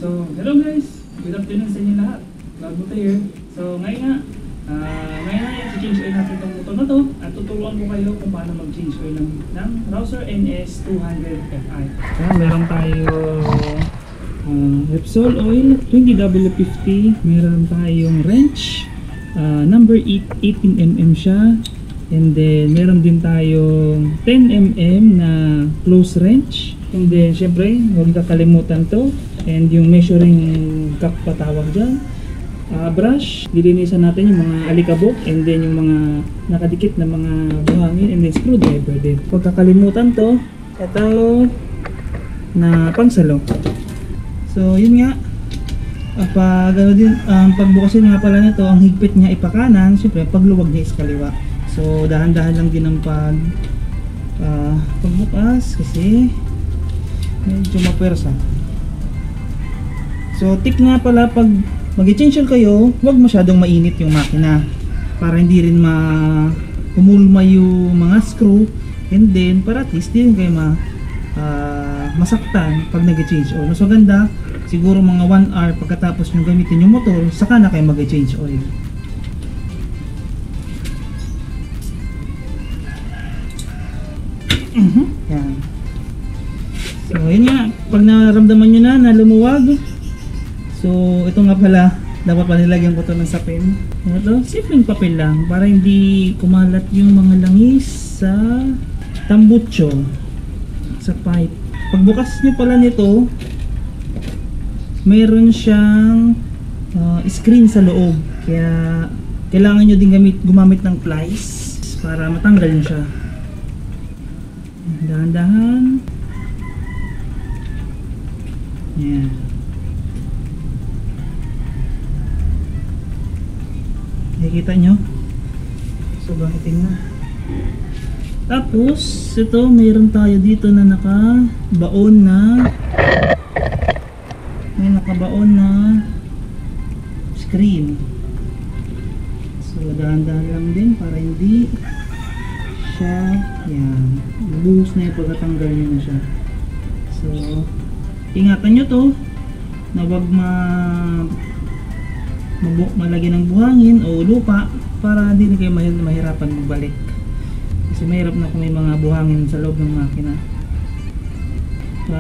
So, hello guys! Good afternoon sa inyo lahat. Vlogbuto here. So, ngayon i-change oil natin itong motor na to at tuturuan ko kayo kung paano mag-change oil ng Rouser NS200Fi. So, meron tayo Repsol oil 20W50. Meron tayong wrench. Number 18mm siya. And then, meron din tayong 10mm na close wrench. And then, syempre, huwag kakalimutan to. And yung measuring cup pa tawag dyan. Brush, lilinisan natin yung mga alikabok. And then, yung mga nakadikit na mga buhangin. And then, screwdriver din. Huwag kakalimutan to. Ito na pangsalo. So, yun nga. Pagbukasin nga pala nito, ang higpit niya ipakanan. Syempre, pagluwag niya is kaliwa. So, dahan-dahan lang din ang pagbukas kasi medyo mapersa. So, tip nga pala pag mag-change oil kayo, huwag masyadong mainit yung makina para hindi rin humulma yung mga screw, and then para at least din kayo masaktan pag nag-change oil. Mas maganda, siguro mga 1 hour pagkatapos nyo gamitin yung motor, saka na kayo mag-change oil. Yan. So, yun nga. Pag naramdaman nyo na lumuwag, so, ito nga pala, dapat pa nilagyan ko ito ng sapin. Ito, simpleng papel lang para hindi kumalat yung mga langis sa tambutso, sa pipe. Pagbukas nyo pala nito, mayroon siyang screen sa loob. Kaya, kailangan nyo din gumamit ng pliers para matanggal nyo siya. Dahan-dahan. Yan. Nakikita nyo? Sobrang itim na. Tapos, ito, mayroon tayo dito na nakabaon na screen. So, dahan-dahan lang din para hindi siya, yan, buhos na yung pagkatanggal nyo na siya. So, ingatan nyo to na wag malagyan ng buhangin o lupa para hindi kayo mahirapan magbalik. Kasi mahirap na kung may mga buhangin sa loob ng makina.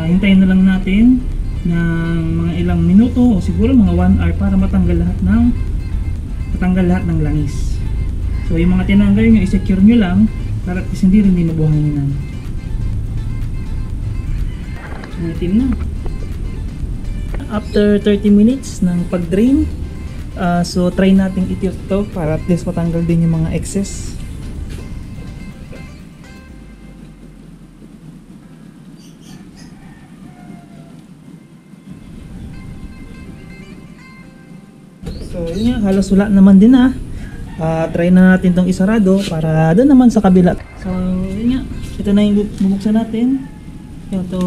Hintayin na lang natin ng mga ilang minuto o siguro mga 1 hour para matanggal lahat ng langis. So, yung mga tinanggal nyo, i-secure nyo lang para at least hindi rin mabuhanginan. Itim na. After 30 minutes ng pag-drain, so try nating i-tilt to para at least matanggal din yung mga excess. So yun nga, halos wala naman din na. Try na natin tong isarado para doon naman sa kabila. So yun nga, ito na yung bubuksan natin. Ito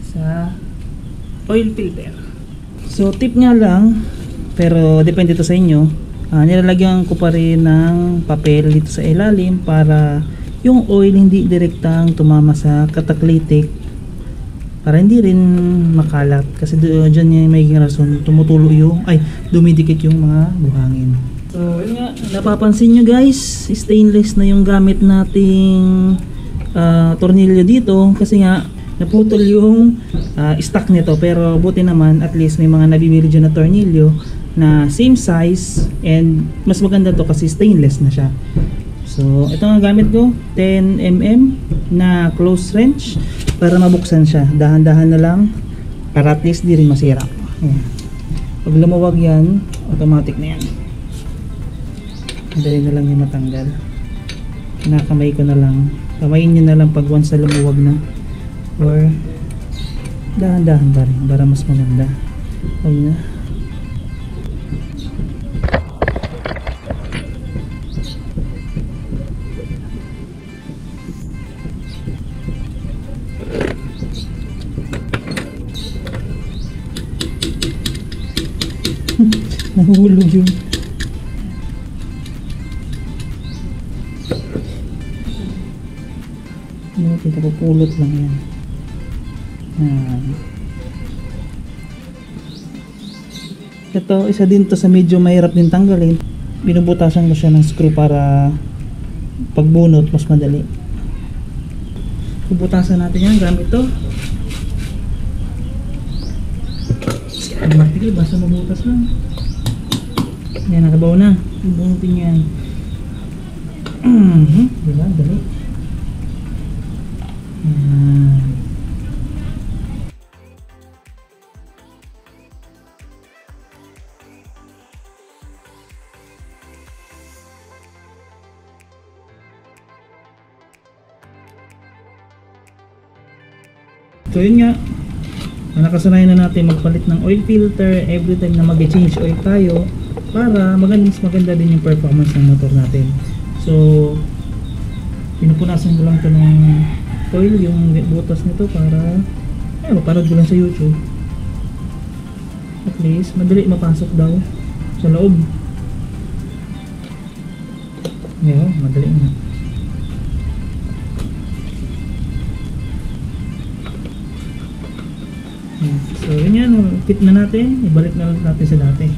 sa oil filter. So tip nga lang, pero depende to sa inyo. Nilalagyan ko pa rin ng papel dito sa ilalim para yung oil hindi direktang tumama sa catalytic, para hindi rin makalat kasi dyan yung may rason dumidikit yung mga buhangin. So yun nga, napapansin nyo guys, stainless na yung gamit nating tornilyo dito kasi nga naputol yung stock nito, pero buti naman at least may mga nabibili dyan na tornilyo na same size, and mas maganda to kasi stainless na siya. So ito nga gamit ko, 10mm na close wrench para mabuksan siya. Dahan-dahan na lang para at least di rin masira. Ayan. Pag lumawag yan, automatic na yan. Madali na lang yung matanggal. Kinakamay ko na lang. Kamayin nyo na lang pag once na lumuwag na, or dahan-dahan pa rin para mas maganda. Ayun na. Nahulog yun. Napupulot lang yan. Ito, isa din to sa medyo mahirap din tanggalin. Binubutasan mo siya ng screw para pagbunot mas madali. Bubutasan natin yan gamit to. Automatically, basta mabutas lang. Yan, nakabaw na. Bunutin yan. Diba? Dali. Yan. So yun nga, nakasanayan na natin magpalit ng oil filter every time na mag-change oil tayo para maganda din yung performance ng motor natin. So pinupunasan ko lang ito ng oil, yung butas nito para mapanood ko lang sa YouTube. At least madali mapasok daw sa loob. Ngayon, madali na. So yun yan, fit na natin, ibalik na natin sa dati.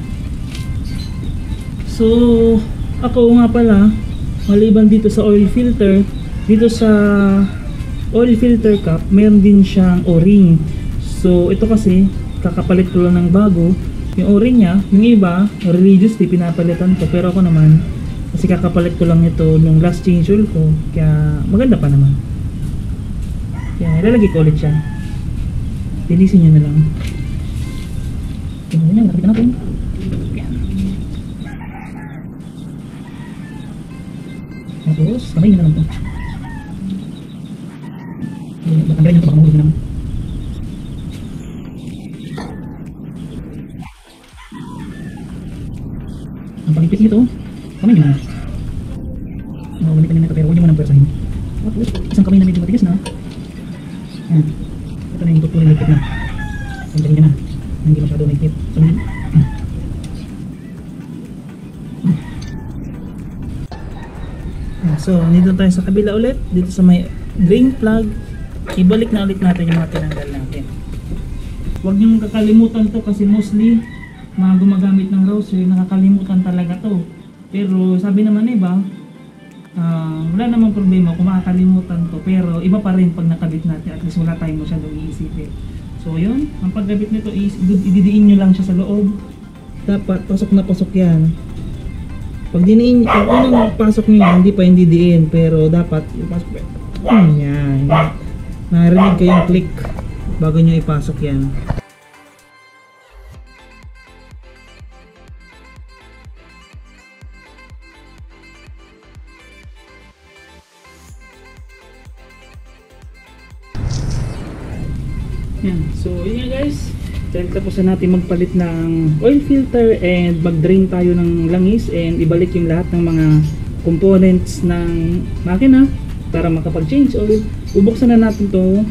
So ako nga pala, maliban dito sa oil filter, dito sa oil filter cap meron din siyang o-ring. So ito kasi kakapalit ko lang ng bago. Yung o-ring nya, yung iba religiously pinapalitan ko, pero ako naman kasi kakapalit ko lang ito nung last change oil ko, kaya maganda pa naman, kaya ilalagay ko ulit siya. Linisin nyo na lang. Tingnan nyo, nakapit natin. Yan. Tapos, kamay nyo na lang ito. Matanggalin nyo ito, baka mahulog naman. Ang pagipit nyo ito, kamay nyo na. Gamitin nyo na ito, pero huwag nyo muna pwersahin. Tapos, isang kamay na medyo matigas na. Yan. Ito na yung tutuloy na ikip na. Tanggalin nyo na. Hindi masyado na ikip. So, dito tayo sa kabila ulit. Dito sa may drain plug. Ibalik na ulit natin yung mga tinanggal natin. Huwag nyo kakalimutan to kasi mostly mga gumagamit ng rosary, nakakalimutan talaga to. Pero sabi naman iba, wala namang problema kung makakalimutan to, pero iba pa rin pag nakabit natin, at least wala tayong masyadong iisipin. So yun, ang pagkabit nito is ididiin nyo lang siya sa loob. Dapat pasok na pasok yan. Pag diniin, pag unang pasok nyo yan, hindi pa yung didiin, pero dapat ipasok yan. Narinig kayong click bago nyo ipasok yan. Yan. So yun nga guys, tapos na natin magpalit ng oil filter and mag-drain tayo ng langis and ibalik yung lahat ng mga components ng makina para makapag-change oil. Bubuksan na natin to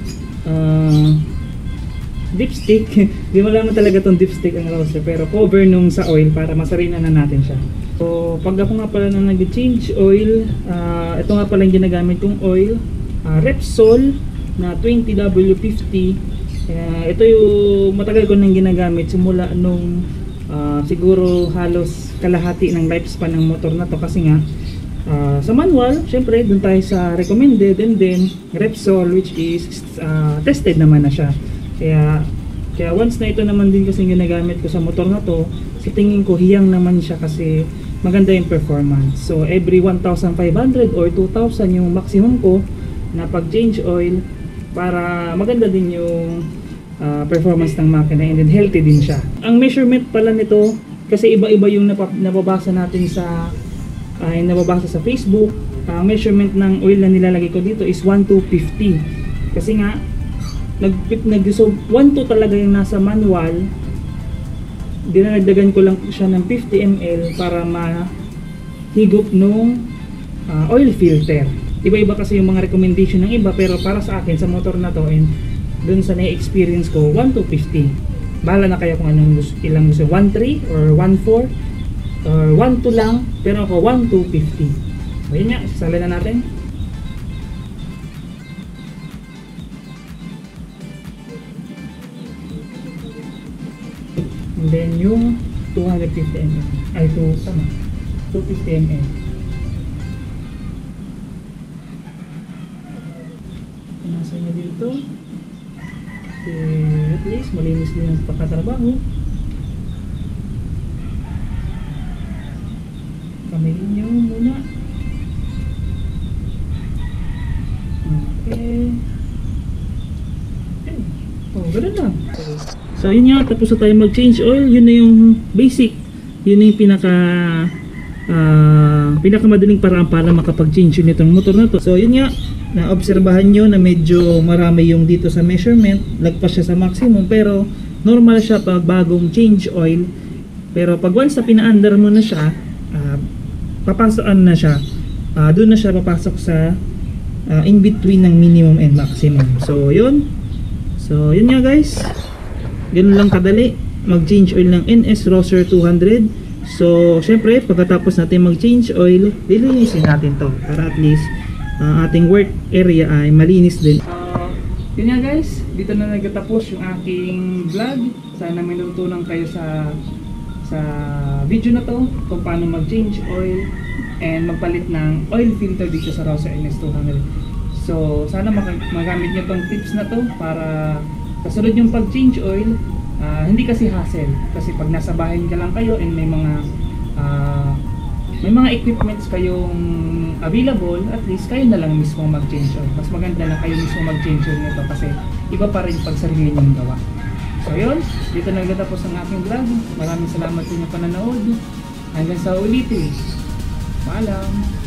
dipstick. Di mo lang talaga tong dipstick ang roster, pero cover nung sa oil para masarina na natin siya. So pag ako nga pala na nag-change oil, ito nga pala yung ginagamit kong oil, Repsol na 20W50. Ito yung matagal ko nang ginagamit simula nung siguro halos kalahati ng lifespan ng motor na to, kasi nga sa manual, syempre dun tayo sa recommended, and then Repsol, which is tested naman na siya. Kaya once na ito naman din kasi ginagamit ko sa motor na to, sa tingin ko hiyang naman siya kasi maganda yung performance. So every 1,500 or 2,000 yung maximum ko na pag change oil para maganda din yung performance ng makina, and then healthy din siya. Ang measurement pala nito, kasi iba-iba yung nababasa natin sa nababasa sa Facebook. Ang measurement ng oil na nilalagay ko dito is 1-250. Kasi nga so 1-2 talaga yung nasa manual. Dinadagdagan ko lang siya ng 50 ml para mahigop nung oil filter. Iba-iba kasi yung mga recommendation ng iba, pero para sa akin sa motor na to and dun sa na-experience ko, 1-250. Bahala na kayo kung anong ilang gusto, 1-3 or 1-4 or 1-2 lang, pero ako 1-250. Ayun nga, sasali na natin. And then yung 250 ml. Ay, tama. 250 ml. Nasa niya dito. At least malinis din ang pagkatrabaho. Kamayin nyo muna. Okay. Oh, ganun lang. So yun nga, tapos na tayo mag-change oil. Yun na yung basic. Yun na yung pinakamadaling paraan para makapag-change yun itong motor na to. So yun nga, naobserbahan nyo na medyo marami yung dito sa measurement. Lagpas siya sa maximum, pero normal siya pag bagong change oil. Pero pag once na pina-under mo na siya, papasokan na siya. Doon na siya papasok sa in between ng minimum and maximum. So yun nga guys, ganun lang kadali mag-change oil ng NS Rosser 200. So syempre pagkatapos natin mag-change oil, lilinisin natin to para at least ating work area ay malinis din. So yun nga guys, dito na nagtatapos yung aking vlog. Sana may natutunan kayo sa video na to kung paano mag-change oil and magpalit ng oil filter dito sa Rosser NS 200. So sana magamit nyo tong tips na to para kasunod yung pag-change oil. Hindi kasi hassle, kasi pag nasa bahay ka lang kayo and may mga equipments kayong available, at least kayo na lang mismo mag-change oil. Mas maganda na kayo mismo mag-change oil nito kasi iba pa rin pag sarili nyong gawa. So yun, dito na nagtatapos ang aking vlog. Maraming salamat sa inyong pananood. Hanggang sa ulitin. Paalam!